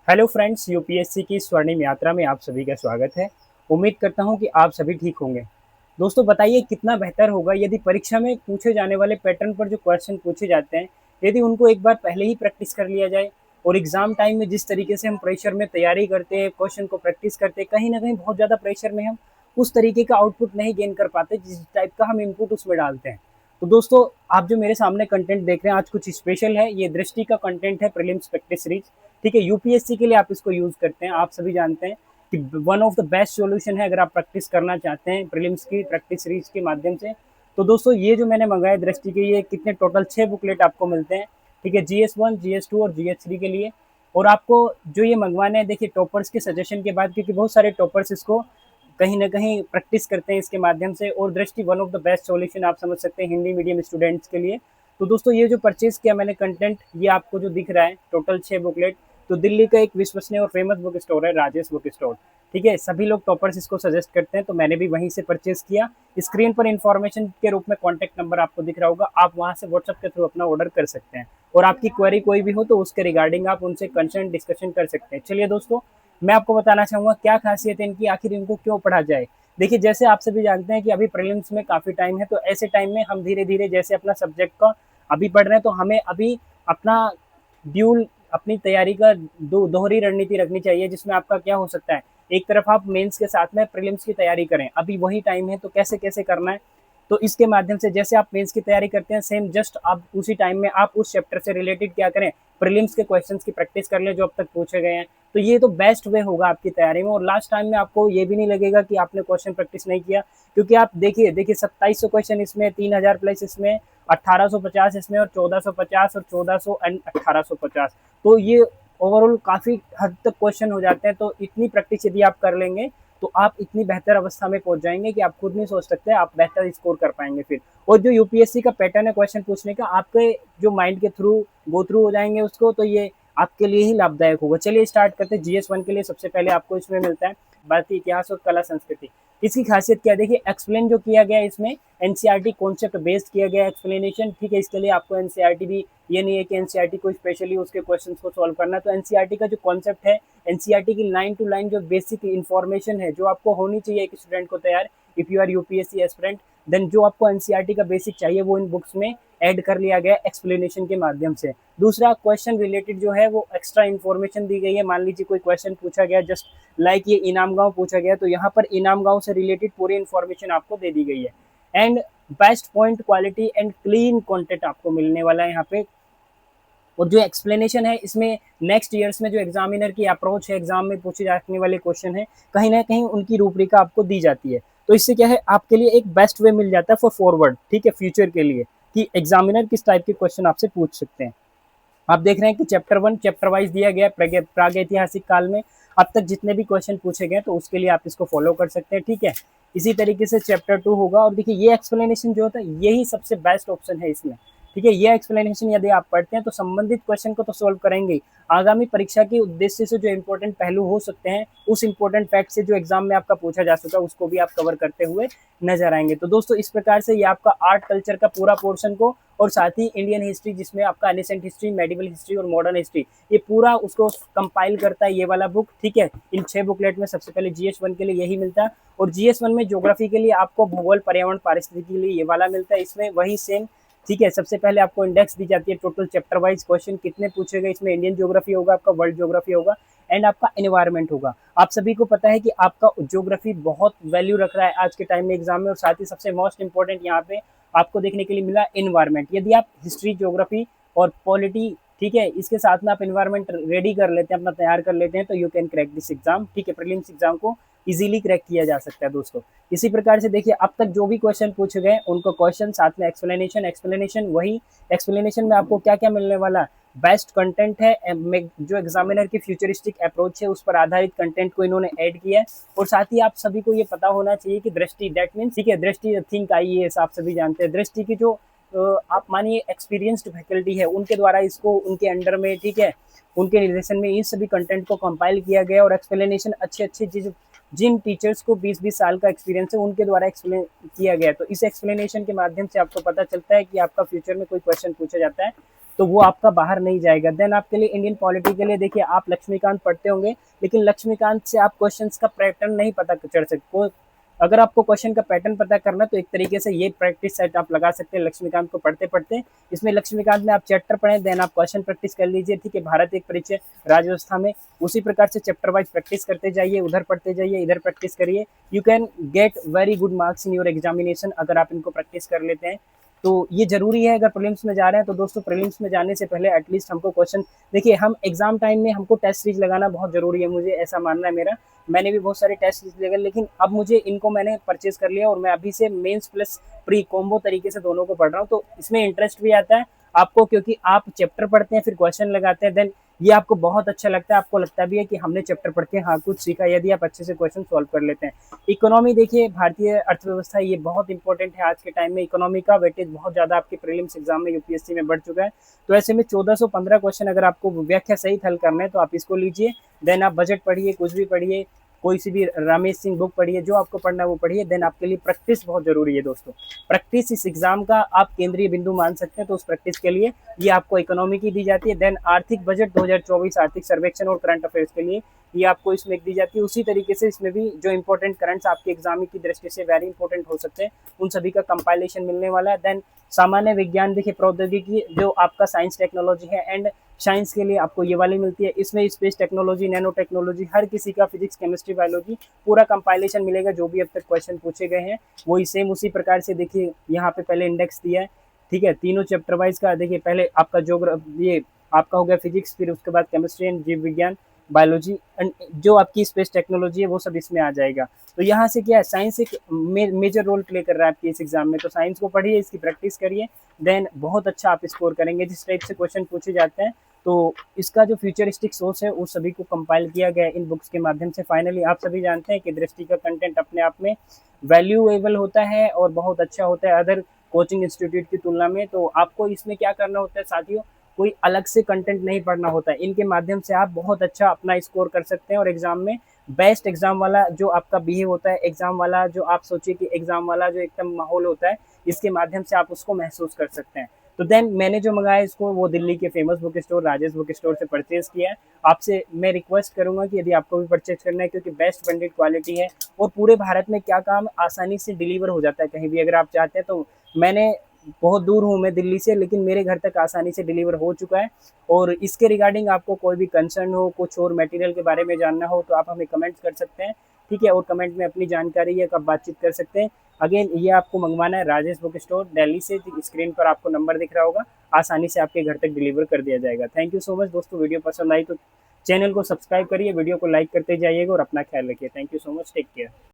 Hello friends, UPSC की स्वर्णिम यात्रा में आप सभी का स्वागत है। उम्मीद करता हूं कि आप सभी ठीक होंगे। दोस्तों, बताइए कितना बेहतर होगा यदि परीक्षा में पूछे जाने वाले पैटर्न पर जो क्वेश्चन पूछे जाते हैं, यदि उनको एक बार पहले ही प्रैक्टिस कर लिया जाए। और एग्जाम टाइम में जिस तरीके से हम प्रेशर में तैयारी करते हैं, क्वेश्चन को प्रैक्टिस करते हैं, कहीं ना कहीं बहुत ज़्यादा प्रेशर में हम उस तरीके का आउटपुट नहीं गेन कर पाते जिस टाइप का हम इनपुट उसमें डालते हैं। तो दोस्तों, आप जो मेरे सामने कंटेंट देख रहे हैं आज कुछ स्पेशल है। ये दृष्टि का कंटेंट है, प्रीलिम्स प्रैक्टिस सीरीज। ठीक है, यूपीएससी के लिए आप इसको यूज करते हैं। आप सभी जानते हैं कि one of the best solution है अगर आप प्रैक्टिस करना चाहते हैं प्रीलिम्स की प्रैक्टिस सीरीज के माध्यम से। तो दोस्तों, ये जो मैंने मंगाया दृष्टि के, ये कितने टोटल 6 बुकलेट आपको मिलते हैं। ठीक है, GS1, GS2 और GS3 के लिए। और आपको जो ये मंगवाने हैं, देखिए टॉपर्स के सजेशन के बाद, क्योंकि बहुत सारे टॉपर्स इसको कहीं ना कहीं प्रैक्टिस करते हैं इसके माध्यम से। और दृष्टि one of the best solution आप समझ सकते हैं हिंदी मीडियम स्टूडेंट्स के लिए। तो दोस्तों, ये जो परचेज किया मैंने कंटेंट, ये आपको जो दिख रहा है टोटल 6 बुकलेट, तो दिल्ली का एक विश्वसनीय और फेमस बुक स्टोर है, राजेश बुक स्टोर। ठीक है, सभी लोग टॉपर्स इसको सजेस्ट करते हैं, तो मैंने भी वहीं से परचेज किया। स्क्रीन पर इन्फॉर्मेशन के रूप में कॉन्टैक्ट नंबर आपको दिख रहा होगा, आप वहां से व्हाट्सएप के थ्रू अपना ऑर्डर कर सकते हैं। और आपकी क्वेरी कोई भी हो तो उसके रिगार्डिंग आप उनसे कंसर्न डिस्कशन कर सकते हैं। चलिए दोस्तों, मैं आपको बताना चाहूंगा क्या खासियत है इनकी, आखिर इनको क्यों पढ़ा जाए। देखिए, जैसे आप सभी जानते हैं कि अभी प्रीलिम्स में काफी टाइम है, तो ऐसे टाइम में हम धीरे धीरे जैसे अपना सब्जेक्ट का अभी पढ़ रहे हैं, तो हमें अभी अपना ड्यूल अपनी तैयारी का दोहरी रणनीति रखनी चाहिए, जिसमें आपका क्या हो सकता है, एक तरफ आप मेंस के साथ में प्रीलिम्स की तैयारी करें। अभी वही टाइम है, तो कैसे कैसे करना है। तो इसके माध्यम से जैसे आप मेंस की तैयारी करते हैं, सेम जस्ट आप उसी टाइम में आप उस चैप्टर से रिलेटेड क्या करें, प्रीलिम्स के क्वेश्चंस की प्रैक्टिस कर लें जो अब तक पूछे गए हैं। तो ये तो बेस्ट वे होगा आपकी तैयारी में, और लास्ट टाइम में आपको ये भी नहीं लगेगा कि आपने क्वेश्चन प्रैक्टिस नहीं किया। क्योंकि आप देखिए देखिए 2700 क्वेश्चन इसमें, 3000 प्लस इसमें, 1850 इसमें, और 1450 और 1400 एंड 1850। तो ये ओवरऑल काफी हद तक क्वेश्चन हो जाते हैं। तो इतनी प्रैक्टिस यदि आप कर लेंगे, तो आप इतनी बेहतर अवस्था में पहुंच जाएंगे कि आप खुद नहीं सोच सकते, आप बेहतर स्कोर कर पाएंगे फिर। और जो यूपीएससी का पैटर्न है क्वेश्चन पूछने का, आपके जो माइंड के थ्रू गो थ्रू हो जाएंगे उसको, तो ये आपके लिए ही लाभदायक होगा। चलिए स्टार्ट करते हैं। GS1 के लिए सबसे पहले आपको इसमें मिलता है भारतीय इतिहास और कला संस्कृति। इसकी खासियत क्या है, देखिए एक्सप्लेन जो किया गया है इसमें, एनसीईआरटी कॉन्सेप्ट बेस्ड किया गया एक्सप्लेनेशन। ठीक है, इसके लिए आपको एनसीईआरटी भी, ये नहीं है कि एनसीईआरटी को स्पेशली उसके क्वेश्चंस को सॉल्व करना। तो एनसीईआरटी का जो कॉन्सेप्ट है, एनसीईआरटी की लाइन टू लाइन जो बेसिक इन्फॉर्मेशन है जो आपको होनी चाहिए एक स्टूडेंट को तैयार, if you are UPSC aspirant, then जो आपको एनसीईआरटी का बेसिक चाहिए वो इन बुक्स में ऐड कर लिया गया एक्सप्लेनेशन के माध्यम से। दूसरा, क्वेश्चन रिलेटेड जो है वो एक्स्ट्रा इन्फॉर्मेशन दी गई है। मान लीजिए कोई क्वेश्चन पूछा गया, जस्ट लाइक ये इनाम गांव पूछा गया, तो यहाँ पर इनाम गांव से रिलेटेड पूरी इन्फॉर्मेशन आपको दे दी गई है। And best point quality and clean content आपको मिलने वाला है यहाँ पे। और जो एक्सप्लेनेशन है इसमें, नेक्स्ट ईयर्स में जो एग्जामिनर की अप्रोच है, एग्जाम में पूछे जाने वाले क्वेश्चन है, कहीं ना कहीं उनकी रूपरेखा आपको दी जाती है। तो इससे क्या है, आपके लिए एक बेस्ट वे मिल जाता है फॉर फॉरवर्ड, ठीक है, फ्यूचर के लिए, कि एग्जामिनर किस टाइप के क्वेश्चन आपसे पूछ सकते हैं। आप देख रहे हैं कि चैप्टर 1 चैप्टर वाइज दिया गया प्राग ऐतिहासिक काल में अब तक जितने भी क्वेश्चन पूछे गए, तो उसके लिए आप इसको फॉलो कर सकते हैं। ठीक है, इसी तरीके से चैप्टर 2 होगा। और देखिए, ये एक्सप्लेनेशन जो होता है यही सबसे बेस्ट ऑप्शन है इसमें। ठीक है, ये एक्सप्लेनेशन यदि आप पढ़ते हैं तो संबंधित क्वेश्चन को तो सॉल्व करेंगे, आगामी परीक्षा के उद्देश्य से जो इंपॉर्टेंट पहलू हो सकते हैं, उस इंपॉर्टेंट फैक्ट से जो एग्जाम में आपका पूछा जा सका, उसको भी आप कवर करते हुए नजर आएंगे। तो दोस्तों, इस प्रकार से ये आपका आर्ट कल्चर का पूरा पोर्शन को, और साथ ही इंडियन हिस्ट्री जिसमें आपका एनिसेंट हिस्ट्री, मेडिवल हिस्ट्री और मॉडर्न हिस्ट्री, ये पूरा उसको कंपाइल करता है ये वाला बुक। ठीक है, इन 6 बुकलेट में सबसे पहले GS1 के लिए यही मिलता है। और GS1 में ज्योग्राफी के लिए आपको भूगोल, पर्यावरण, पारिस्थितिकी के लिए ये वाला मिलता है, इसमें वही सेम। ठीक है, सबसे पहले आपको इंडेक्स दी जाती है, टोटल चैप्टर वाइज क्वेश्चन कितने पूछे गए, इसमें इंडियन ज्योग्राफी होगा, आपका वर्ल्ड ज्योग्राफी होगा, एंड आपका एनवायरमेंट होगा। आप सभी को पता है कि आपका ज्योग्राफी बहुत वैल्यू रख रहा है आज के टाइम में एग्जाम में। और साथ ही सबसे मोस्ट इंपॉर्टेंट यहाँ पे आपको देखने के लिए मिला एनवायरमेंट। यदि आप हिस्ट्री, ज्योग्राफी और पॉलिटी, ठीक है, इसके साथ में आप एनवायरमेंट रेडी कर लेते हैं, अपना तैयार कर लेते हैं, तो you can crack this exam. ठीक है, प्रीलिम्स एग्जाम को इजीली क्रैक किया जा सकता है दोस्तों। इसी प्रकार से देखिए, अब तक जो भी क्वेश्चन पूछे गए उनको क्वेश्चन साथ में एक्सप्लेनेशन वही। एक्सप्लेनेशन में आपको क्या क्या मिलने वाला है, बेस्ट कंटेंट है, जो एग्जामिनर की फ्यूचरिस्टिक अप्रोच है उस पर आधारित कंटेंट को इन्होंने ऐड किया है। और साथ ही आप सभी को ये पता होना चाहिए कि दृष्टि, दैट मीन्स, ठीक है, दृष्टि थिंक IAS, आप सभी जानते हैं दृष्टि की जो आप मानिए एक्सपीरियंस्ड फैकल्टी है, उनके द्वारा इसको उनके अंडर में, ठीक है, उनके निर्देशन में इस सभी कंटेंट को कंपाइल किया गया। और एक्सप्लेनेशन अच्छे अच्छे जिन टीचर्स को 20-20 साल का एक्सपीरियंस है उनके द्वारा एक्सप्लेन किया गया है। तो इस एक्सप्लेनेशन के माध्यम से आपको पता चलता है कि आपका फ्यूचर में कोई क्वेश्चन पूछा जाता है तो वो आपका बाहर नहीं जाएगा। देन आपके लिए इंडियन पॉलिटी के लिए देखिए, आप लक्ष्मीकांत पढ़ते होंगे, लेकिन लक्ष्मीकांत से आप क्वेश्चंस का पैटर्न नहीं पता चढ़ सकते। अगर आपको क्वेश्चन का पैटर्न पता करना है, तो एक तरीके से ये प्रैक्टिस सेट आप लगा सकते हैं लक्ष्मीकांत को पढ़ते पढ़ते। इसमें लक्ष्मीकांत में आप चैप्टर पढ़ें, देन आप क्वेश्चन प्रैक्टिस कर लीजिए, ठीक है। भारत एक परिचय राज्य व्यवस्था में, उसी प्रकार से चैप्टर वाइज प्रैक्टिस करते जाइए, उधर पढ़ते जाइए, इधर प्रैक्टिस करिए। You can get very good marks in your examination अगर आप इनको प्रैक्टिस कर लेते हैं। तो ये जरूरी है अगर प्रीलिम्स में जा रहे हैं। तो दोस्तों, प्रीलिम्स में जाने से पहले एटलीस्ट हमको क्वेश्चन, देखिए हम एग्जाम टाइम में हमको टेस्ट सीरीज लगाना बहुत जरूरी है, मुझे ऐसा मानना है मेरा। मैंने भी बहुत सारे टेस्ट सीरीज लगे, लेकिन अब मुझे इनको मैंने परचेज कर लिया और मैं अभी से मेंस प्लस प्री कॉम्बो तरीके से दोनों को पढ़ रहा हूँ। तो इसमें इंटरेस्ट भी आता है आपको, क्योंकि आप चैप्टर पढ़ते हैं फिर क्वेश्चन लगाते हैं, देन ये आपको बहुत अच्छा लगता है, आपको लगता भी है कि हमने चैप्टर पढ़ के हाँ कुछ सीखा, यदि आप अच्छे से क्वेश्चन सॉल्व कर लेते हैं। इकोनॉमी देखिए, भारतीय अर्थव्यवस्था ये बहुत इंपॉर्टेंट है आज के टाइम में। इकोनॉमी का वेटेज बहुत ज्यादा आपके प्रीलिम्स एग्जाम में यूपीएससी में बढ़ चुका है। तो ऐसे में 1415 क्वेश्चन अगर आपको व्याख्या सहित हल करना है तो आप इसको लीजिए। देन आप बजट पढ़िए, कुछ भी पढ़िए, कोई सी भी रमेश सिंह बुक पढ़िए, जो आपको पढ़ना है वो पढ़िए। देन आपके लिए प्रैक्टिस बहुत जरूरी है दोस्तों। प्रैक्टिस इस एग्जाम का आप केंद्रीय बिंदु मान सकते हैं। तो उस प्रैक्टिस के लिए ये आपको इकोनॉमी की दी जाती है। देन आर्थिक बजट 2024 आर्थिक सर्वेक्षण और करंट अफेयर्स के लिए ये आपको इसमें दी जाती है। उसी तरीके से इसमें भी जो इंपॉर्टेंट करंट्स आपके एग्जाम की दृष्टि से वेरी इंपॉर्टेंट हो सकते हैं, उन सभी का कंपाइलेशन मिलने वाला है। देन सामान्य विज्ञान देखिए, प्रौद्योगिकी जो आपका साइंस टेक्नोलॉजी है एंड साइंस के लिए आपको ये वाली मिलती है। इसमें स्पेस टेक्नोलॉजी, नैनो टेक्नोलॉजी, हर किसी का फिजिक्स, केमिस्ट्री, बायोलॉजी पूरा कंपाइलेशन मिलेगा। जो भी अब तक क्वेश्चन पूछे गए हैं वही सेम उसी प्रकार से देखिए यहाँ पे पहले इंडेक्स दिया है, ठीक है। तीनों चैप्टर वाइज का देखिए, पहले आपका ये आपका हो गया फिजिक्स, फिर उसके बाद केमिस्ट्री एंड जीव विज्ञान, बायोलॉजी एंड जो आपकी स्पेस टेक्नोलॉजी है वो सब इसमें आ जाएगा। तो यहाँ से क्या है, साइंस एक मेजर रोल प्ले कर रहा है आपके इस एग्जाम में। तो साइंस को पढ़िए, इसकी प्रैक्टिस करिए, देन बहुत अच्छा आप स्कोर करेंगे। जिस टाइप से क्वेश्चन पूछे जाते हैं, तो इसका जो फ्यूचरिस्टिक सोर्स है उस सभी को कंपाइल किया गया है इन बुक्स के माध्यम से। फाइनली आप सभी जानते हैं कि दृष्टि का कंटेंट अपने आप में वैल्यूएबल होता है और बहुत अच्छा होता है अदर कोचिंग इंस्टीट्यूट की तुलना में। तो आपको इसमें क्या करना होता है साथियों, कोई अलग से कंटेंट नहीं पढ़ना होता है। इनके माध्यम से आप बहुत अच्छा अपना स्कोर कर सकते हैं और एग्जाम में बेस्ट एग्जाम वाला जो आपका बिहेव होता है, एग्जाम वाला जो आप सोचिए कि एग्जाम वाला जो एकदम माहौल होता है, इसके माध्यम से आप उसको महसूस कर सकते हैं। तो देन मैंने जो मंगाया इसको वो दिल्ली के famous book store Rajesh book store से परचेज किया है। आपसे मैं रिक्वेस्ट करूंगा कि यदि आपको भी परचेज करना है, क्योंकि बेस्ट ब्रांडेड क्वालिटी है और पूरे भारत में क्या काम आसानी से डिलीवर हो जाता है कहीं भी अगर आप चाहते हैं। तो मैंने बहुत दूर हूँ मैं दिल्ली से, लेकिन मेरे घर तक आसानी से डिलीवर हो चुका है। और इसके रिगार्डिंग आपको कोई भी कंसर्न हो, कुछ और मटेरियल के बारे में जानना हो, तो आप हमें कमेंट कर सकते हैं, ठीक है। और कमेंट में अपनी जानकारी या कब बातचीत कर सकते हैं। अगेन ये आपको मंगवाना है राजेश बुक स्टोर दिल्ली से, स्क्रीन पर आपको नंबर दिख रहा होगा, आसानी से आपके घर तक डिलीवर कर दिया जाएगा। थैंक यू सो मच दोस्तों। वीडियो पसंद आई तो चैनल को सब्सक्राइब करिए, वीडियो को लाइक करते जाइएगा और अपना ख्याल रखिए। Thank you so much, take care.